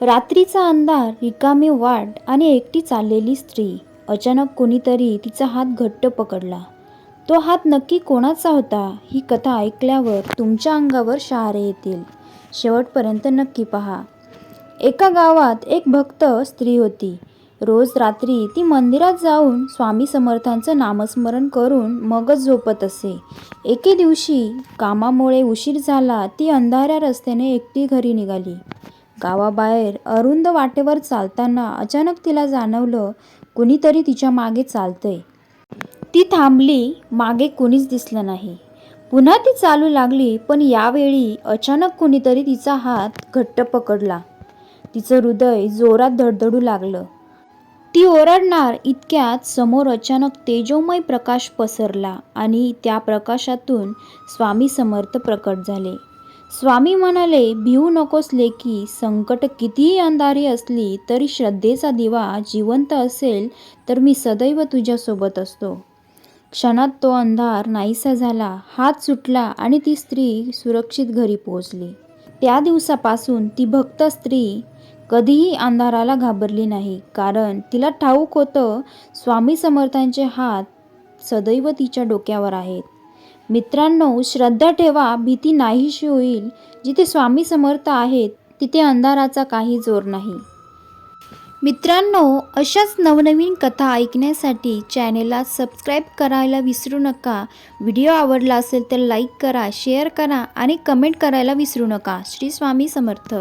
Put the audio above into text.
रात्रीचा अंधार, रिकामी वाट आणि एकटी चाललेली स्त्री. अचानक कोणीतरी तिचा हात घट्ट पकडला. तो हात नक्की कोणाचा होता? ही कथा ऐकल्यावर तुमच्या अंगावर शहारे येतील. शेवटपर्यंत नक्की पहा. एका गावात एक भक्त स्त्री होती. रोज रात्री ती मंदिरात जाऊन स्वामी समर्थांचं नामस्मरण करून मगच झोपत असे. एके दिवशी कामामुळे उशीर झाला. ती अंधाऱ्या रस्त्याने एकटी घरी निघाली. गावाबाहेर अरुंद वाटेवर चालताना अचानक तिला जाणवलं, कुणीतरी तिच्या मागे चालतंय. ती थांबली. मागे कुणीच दिसलं नाही. पुन्हा ती चालू लागली, पण यावेळी अचानक कुणीतरी तिचा हात घट्ट पकडला. तिचं हृदय जोरात धडधडू लागलं. ती ओरडणार इतक्यात समोर अचानक तेजोमय प्रकाश पसरला आणि त्या प्रकाशातून स्वामी समर्थ प्रकट झाले. स्वामी म्हणाले, भिवू नकोस लेकी. संकट कितीही अंधारी असली तरी श्रद्धेचा दिवा जिवंत असेल तर मी सदैव तुझ्यासोबत असतो. क्षणात तो अंधार नाहीसा झाला. हात सुटला आणि ती स्त्री सुरक्षित घरी पोहोचली. त्या दिवसापासून ती भक्त स्त्री कधीही अंधाराला घाबरली नाही, कारण तिला ठाऊक होतं, स्वामी समर्थांचे हात सदैव तिच्या डोक्यावर आहेत. मित्रांनो, श्रद्धा ठेवा, भीती नाहीशी होईल. जिथे स्वामी समर्थ आहेत तिथे अंधाराचा काही जोर नाही. मित्रांनो, अशाच नवनवीन कथा ऐकण्यासाठी चॅनेलला सबस्क्राईब करायला विसरू नका. व्हिडिओ आवडला असेल तर लाईक करा, शेअर करा आणि कमेंट करायला विसरू नका. श्री स्वामी समर्थ.